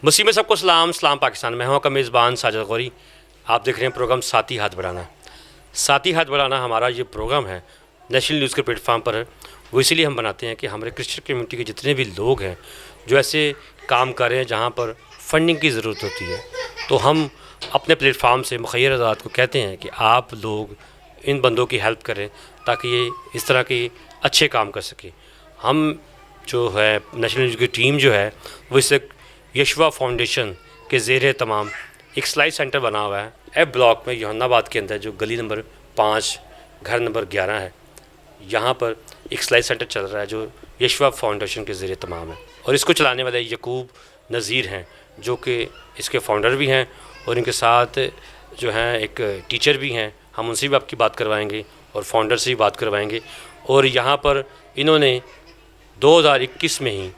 मसीह में सबको सलाम पाकिस्तान। मैं हूं आपका मेज़बान साजिद गौरी। आप देख रहे हैं प्रोग्राम साथी हाथ बढ़ाना। साथी हाथ बढ़ाना हमारा ये प्रोग्राम है, नेशनल न्यूज़ के प्लेटफॉर्म पर है। वो इसीलिए हम बनाते हैं कि हमारे क्रिश्चियन कम्युनिटी के जितने भी लोग हैं जो ऐसे काम कर रहे हैं जहाँ पर फंडिंग की ज़रूरत होती है, तो हम अपने प्लेटफॉर्म से मुखैर आज़ाद को कहते हैं कि आप लोग इन बंदों की हेल्प करें ताकि ये इस तरह के अच्छे काम कर सके। हम जो है नेशनल न्यूज़ की टीम जो है वो इस यशवा फाउंडेशन के ज़ेर तमाम एक सिलाई सेंटर बना हुआ है एफ ब्लॉक में, जहानाबाद के अंदर, जो गली नंबर 5 घर नंबर 11 है। यहाँ पर एक सिलाई सेंटर चल रहा है जो यशवा फाउंडेशन के ज़ेर तमाम है, और इसको चलाने वाले यकूब नज़ीर हैं जो कि इसके फाउंडर भी हैं, और इनके साथ जो हैं एक टीचर भी हैं। हम उनसे भी आपकी बात करवाएंगे और फाउंडर से भी बात करवाएंगे। और यहाँ पर इन्होंने 2021 में ही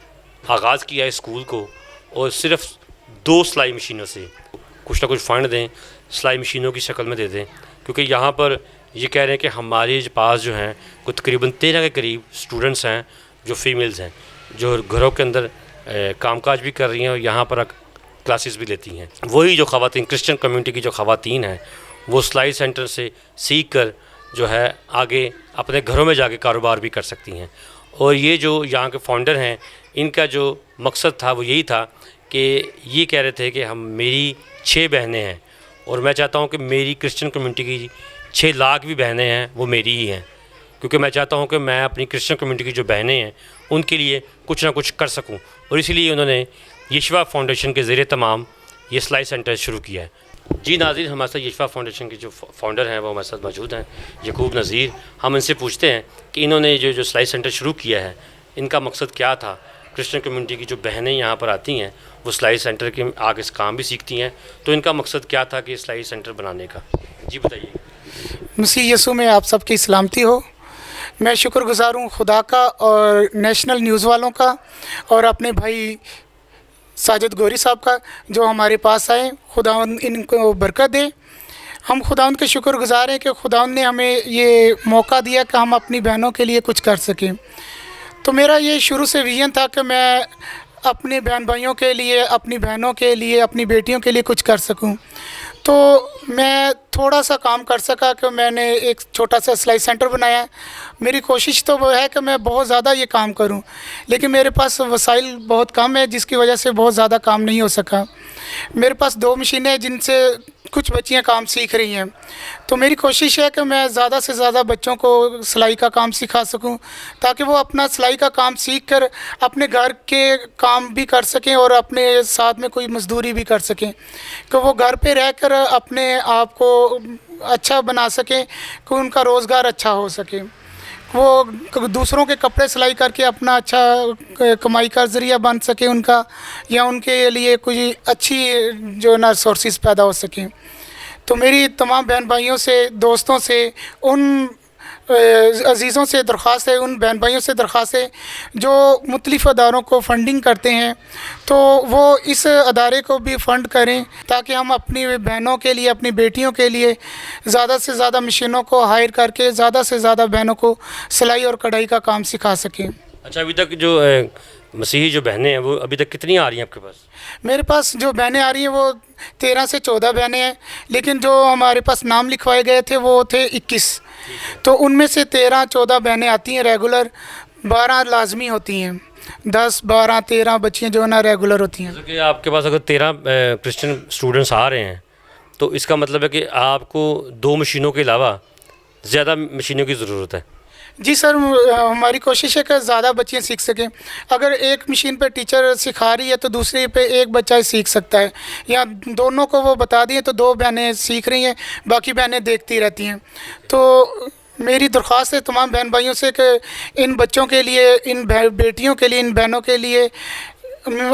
आगाज़ किया है स्कूल को, और सिर्फ 2 सिलाई मशीनों से कुछ ना कुछ फ़ंड दें, सिलाई मशीनों की शक्ल में दे दें, क्योंकि यहाँ पर ये कह रहे हैं कि हमारे पास जो हैं कुछ तकरीबन 13 के करीब स्टूडेंट्स हैं जो फीमेल्स हैं, जो घरों के अंदर कामकाज भी कर रही हैं और यहाँ पर क्लासेस भी लेती हैं। वही जो ख़वातीन, क्रिश्चियन कम्युनिटी की जो ख़वातीन हैं, वो सिलाई सेंटर से सीख कर जो है आगे अपने घरों में जाके कारोबार भी कर सकती हैं। और ये जो यहाँ के फाउंडर हैं, इनका जो मकसद था वो यही था कि ये कह रहे थे कि मेरी 6 बहनें हैं और मैं चाहता हूँ कि मेरी क्रिश्चियन कम्युनिटी की 6 लाख भी बहनें हैं वो मेरी ही हैं, क्योंकि मैं चाहता हूँ कि मैं अपनी क्रिश्चियन कम्युनिटी की जो बहनें हैं उनके लिए कुछ ना कुछ कर सकूँ। और इसीलिए उन्होंने यशवा फाउंडेशन के ज़ेरे तमाम ये सिलाई सेंटर शुरू किया है। जी नाज़रीन, हमारे साथ यशवा फाउंडेशन के जो फाउंडर हैं वो हमारे साथ मौजूद हैं, यकूब नज़ीर। हम इनसे पूछते हैं कि इन्होंने जो सिलाई सेंटर शुरू किया है, इनका मकसद क्या था। क्रिश्चियन कम्युनिटी की जो बहनें यहाँ पर आती हैं वो सिलाई सेंटर के आगे से काम भी सीखती हैं, तो इनका मकसद क्या था कि सिलाई सेंटर बनाने का। जी बताइए। मसीह यीशु में आप सबकी सलामती हो। मैं शुक्रगुज़ार हूँ खुदा का और नेशनल न्यूज़ वालों का और अपने भाई साजिद गौरी साहब का जो हमारे पास आए। खुदावंद इनको बरकत दे। हम खुदावंद के शुक्रगुज़ार हैं कि खुदावंद ने हमें ये मौका दिया कि हम अपनी बहनों के लिए कुछ कर सकें। तो मेरा ये शुरू से विजन था कि मैं अपने बहन भाइयों के लिए, अपनी बहनों के लिए, अपनी बेटियों के लिए कुछ कर सकूं। तो मैं थोड़ा सा काम कर सका कि मैंने एक छोटा सा सिलाई सेंटर बनाया। मेरी कोशिश तो वो है कि मैं बहुत ज़्यादा ये काम करूं, लेकिन मेरे पास वसाइल बहुत कम है, जिसकी वजह से बहुत ज़्यादा काम नहीं हो सका। मेरे पास 2 मशीनें हैं जिनसे कुछ बच्चियां काम सीख रही हैं। तो मेरी कोशिश है कि मैं ज़्यादा से ज़्यादा बच्चों को सिलाई का काम सिखा सकूं, ताकि वो अपना सिलाई का काम सीख कर अपने घर के काम भी कर सकें और अपने साथ में कोई मजदूरी भी कर सकें, कि वो घर पे रहकर अपने आप को अच्छा बना सकें, कि उनका रोज़गार अच्छा हो सके, वो दूसरों के कपड़े सिलाई करके अपना अच्छा कमाई का ज़रिया बन सके उनका, या उनके लिए कोई अच्छी जो ना सोर्सेज पैदा हो सकें। तो मेरी तमाम बहन भाइयों से, दोस्तों से, उन अज़ीज़ों से दरख्वास्त है, उन बहन भाइयों से दरख्वास्त है जो मुख्तलिफ़ अदारों को फ़ंडिंग करते हैं, तो वो इस अदारे को भी फ़ंड करें ताकि हम अपनी बहनों के लिए, अपनी बेटियों के लिए ज़्यादा से ज़्यादा मशीनों को हायर करके ज़्यादा से ज़्यादा बहनों को सिलाई और कढ़ाई का काम सिखा सकें। अच्छा, अभी तक जो मसीही जो बहनें हैं वो अभी तक कितनी आ रही हैं आपके पास? मेरे पास जो बहनें आ रही हैं वो 13 से 14 बहनें हैं, लेकिन जो हमारे पास नाम लिखवाए गए थे वो थे 21। तो उनमें से 13-14 बहनें आती हैं रेगुलर, 12 लाजमी होती हैं। 10, 12, 13 बच्चियाँ जो है ना रेगुलर होती हैं। जैसे कि आपके पास अगर 13 क्रिश्चियन स्टूडेंट्स आ रहे हैं, तो इसका मतलब है कि आपको 2 मशीनों के अलावा ज़्यादा मशीनों की ज़रूरत है। जी सर, हमारी कोशिश है कि ज़्यादा बच्चियाँ सीख सकें। अगर एक मशीन पे टीचर सिखा रही है तो दूसरे पे एक बच्चा सीख सकता है, या दोनों को वो बता दिए तो 2 बहनें सीख रही हैं, बाकी बहनें देखती रहती हैं। तो मेरी दरख्वास्त है तमाम बहन भाइयों से कि इन बच्चों के लिए, इन बेटियों के लिए, इन बहनों के लिए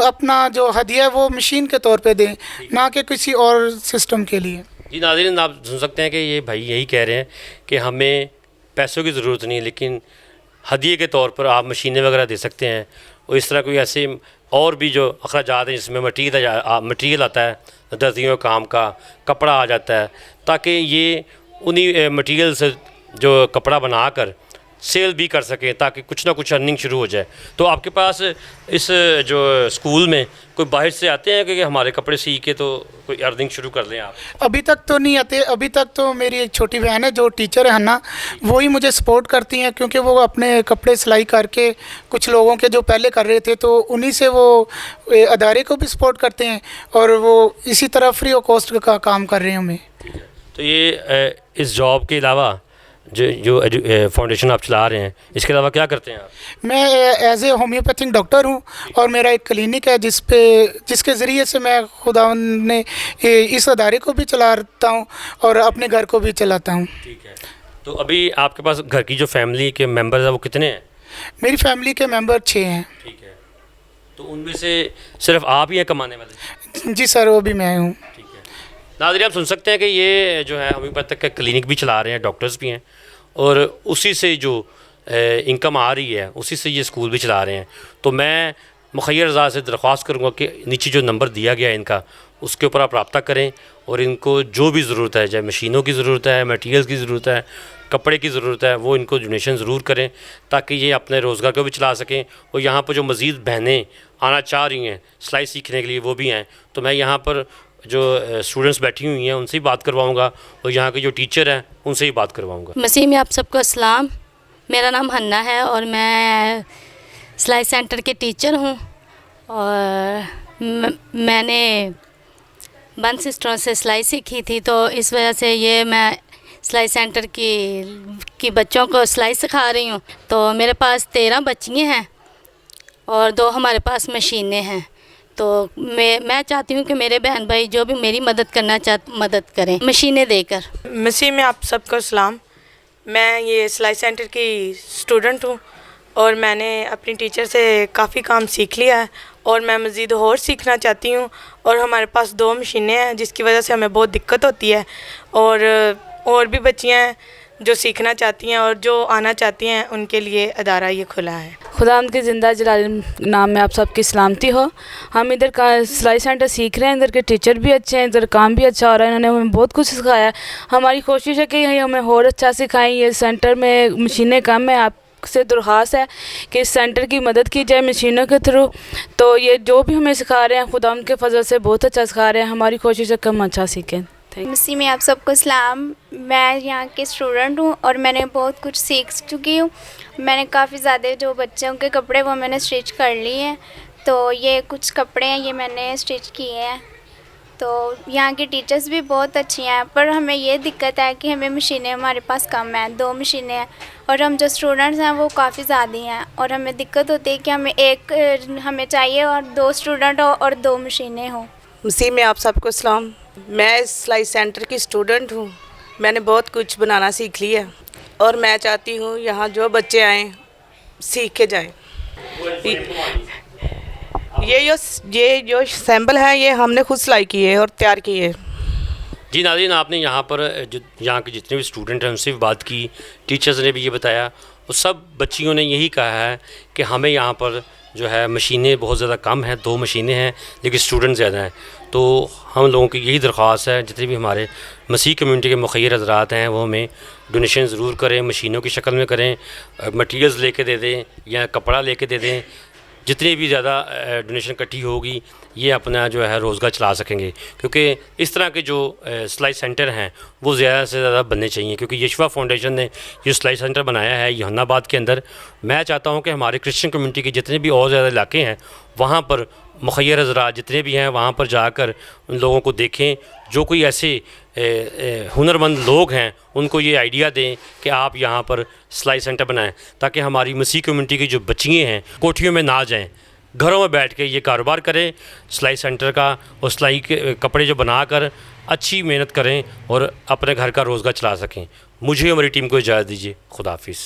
अपना जो हदिया है वो मशीन के तौर पे दें, ना कि किसी और सिस्टम के लिए। जी नाज़रीन, आप सुन सकते हैं कि ये भाई यही कह रहे हैं कि हमें पैसों की ज़रूरत नहीं, लेकिन हदिये के तौर पर आप मशीनें वगैरह दे सकते हैं, और इस तरह कोई ऐसे और भी जो अखराजात हैं जिसमें मटीरियल आता है, दर्जियों काम का कपड़ा आ जाता है, ताकि ये उन्हीं मटीरियल से जो कपड़ा बनाकर सेल भी कर सकें, ताकि कुछ ना कुछ अर्निंग शुरू हो जाए। तो आपके पास इस जो स्कूल में कोई बाहर से आते हैं कि हमारे कपड़े सी के तो कोई अर्निंग शुरू कर लें आप? अभी तक तो नहीं आते। अभी तक तो मेरी एक छोटी बहन है जो टीचर है हन्ना, वो ही मुझे सपोर्ट करती हैं, क्योंकि वो अपने कपड़े सिलाई करके कुछ लोगों के जो पहले कर रहे थे तो उन्हीं से वो अदारे को भी सपोर्ट करते हैं, और वो इसी तरह फ्री ऑफ कॉस्ट का काम कर रहे हैं हमें। तो ये इस जॉब के अलावा जो फाउंडेशन आप चला रहे हैं, इसके अलावा क्या करते हैं आप? मैं एज ए होम्योपैथिक डॉक्टर हूँ, और मेरा एक क्लिनिक है जिसके ज़रिए से मैं खुदावंद ने इस अदारे को भी चलाता हूँ और अपने घर को भी चलाता हूँ। ठीक है। तो अभी आपके पास घर की जो फैमिली के मेंबर्स हैं वो कितने हैं? मेरी फैमिली के मेंबर 6 हैं। ठीक है। तो उनमें से सिर्फ आप ही हैं कमाने वाले? जी सर, वो भी मैं हूँ। ठीक है। नाज़रीन, आप सुन सकते हैं कि ये जो है होम्योपैथिक का क्लिनिक भी चला रहे हैं, डॉक्टर्स भी हैं, और उसी से जो इनकम आ रही है उसी से ये स्कूल भी चला रहे हैं। तो मैं मुखय्यर रज़ा से दरख्वास्त करूँगा कि नीचे जो नंबर दिया गया है इनका, उसके ऊपर आप रब्ता करें, और इनको जो भी ज़रूरत है, चाहे मशीनों की ज़रूरत है, मटीरियल्स की ज़रूरत है, कपड़े की ज़रूरत है, वो इनको डोनेशन ज़रूर करें, ताकि ये अपने रोज़गार को भी चला सकें। और यहाँ पर जो मज़ीद बहनें आना चाह रही हैं सिलाई सीखने के लिए, वो भी हैं। तो मैं यहाँ पर जो स्टूडेंट्स बैठी हुई हैं उनसे ही बात करवाऊँगा, और यहाँ के जो टीचर हैं उनसे ही बात करवाऊँगा। मसीह में आप सबको अस्सलाम। मेरा नाम हन्ना है और मैं सिलाई सेंटर के टीचर हूँ, और मैंने बन सिस्टरों से सिलाई सीखी थी, तो इस वजह से ये मैं सिलाई सेंटर की बच्चों को सिलाई सिखा रही हूँ। तो मेरे पास 13 बच्चियाँ हैं और 2 हमारे पास मशीनें हैं। तो मैं चाहती हूँ कि मेरे बहन भाई जो भी मेरी मदद करना मदद करें मशीनें देकर। मसीह में आप सबको सलाम। मैं ये सिलाई सेंटर की स्टूडेंट हूँ, और मैंने अपनी टीचर से काफ़ी काम सीख लिया है, और मैं मज़ीद और सीखना चाहती हूँ। और हमारे पास 2 मशीनें हैं, जिसकी वजह से हमें बहुत दिक्कत होती है, और भी बच्चियाँ हैं जो सीखना चाहती हैं और जो आना चाहती हैं, उनके लिए अदारा ये खुला है। खुदावंद की ज़िंदा जलाल नाम में आप सबकी सलामती हो। हम इधर का सिलाई सेंटर सीख रहे हैं, इधर के टीचर भी अच्छे हैं, इधर काम भी अच्छा हो रहा है, इन्होंने हमें बहुत कुछ सिखाया है। हमारी कोशिश है कि हमें और अच्छा सिखाएं। ये सेंटर में मशीनें कम है, आपसे दरख्वास्त है कि इस सेंटर की मदद की जाए मशीनों के थ्रू। तो ये जो भी हमें सिखा रहे हैं खुदावंद के फजल से बहुत अच्छा सिखा रहे हैं। हमारी कोशिश है कि हम अच्छा सीखें। मसीह में आप सबको सलाम। मैं यहाँ के स्टूडेंट हूँ और मैंने बहुत कुछ सीख चुकी हूँ। मैंने काफ़ी ज़्यादा जो बच्चों के कपड़े वो मैंने स्टिच कर लिए हैं। तो ये कुछ कपड़े हैं, ये मैंने स्टिच किए हैं। तो यहाँ की टीचर्स भी बहुत अच्छी हैं, पर हमें ये दिक्कत है कि हमें मशीनें हमारे पास कम हैं, 2 मशीनें हैं, और हम जो स्टूडेंट्स हैं वो काफ़ी ज़्यादा हैं, और हमें दिक्कत होती है कि हमें चाहिए और 2 स्टूडेंट हो और 2 मशीनें हों। मसीह में आप सबको सलाम। मैं इस सिलाई सेंटर की स्टूडेंट हूँ। मैंने बहुत कुछ बनाना सीख लिया, और मैं चाहती हूँ यहाँ जो बच्चे आएँ सीख के जाएँ। ये जो सैम्पल है ये हमने खुद सिलाई की है और तैयार की है। जी नाज़रीन, आपने यहाँ पर जो यहाँ के जितने भी स्टूडेंट हैं उनसे भी बात की, टीचर्स ने भी ये बताया, और सब बच्चियों ने यही कहा है कि हमें यहाँ पर जो है मशीनें बहुत ज़्यादा कम हैं, 2 मशीनें हैं, लेकिन स्टूडेंट ज़्यादा हैं। तो हम लोगों की यही दरख्वास्त है, जितने भी हमारे मसीह कम्युनिटी के मुखय्यर हज़रात हैं वो हमें डोनेशन ज़रूर करें, मशीनों की शक्ल में करें, मटीरियल्स लेके दे दें या कपड़ा लेके दे दें। जितनी भी ज़्यादा डोनेशन इकट्ठी होगी ये अपना जो है रोज़गार चला सकेंगे, क्योंकि इस तरह के जो सिलाई सेंटर हैं वो ज़्यादा से ज़्यादा बनने चाहिए। क्योंकि यशवा फाउंडेशन ने जो सिलाई सेंटर बनाया है जहानाबाद के अंदर, मैं चाहता हूं कि हमारे क्रिश्चियन कम्युनिटी के जितने भी और ज़्यादा इलाके हैं वहाँ पर मुखय्यर हज़रात जितने भी हैं वहाँ पर जाकर उन लोगों को देखें, जो कोई ऐसे हुनरमंद लोग हैं उनको ये आइडिया दें कि आप यहाँ पर सिलाई सेंटर बनाएं, ताकि हमारी मसीह कम्युनिटी की जो बच्चियाँ हैं कोठियों में ना जाएं, घरों में बैठ के ये कारोबार करें सिलाई सेंटर का, और सिलाई के कपड़े जो बनाकर अच्छी मेहनत करें और अपने घर का रोज़गार चला सकें। मुझे हमारी टीम को इजाज़त दीजिए। खुदा हाफिज़।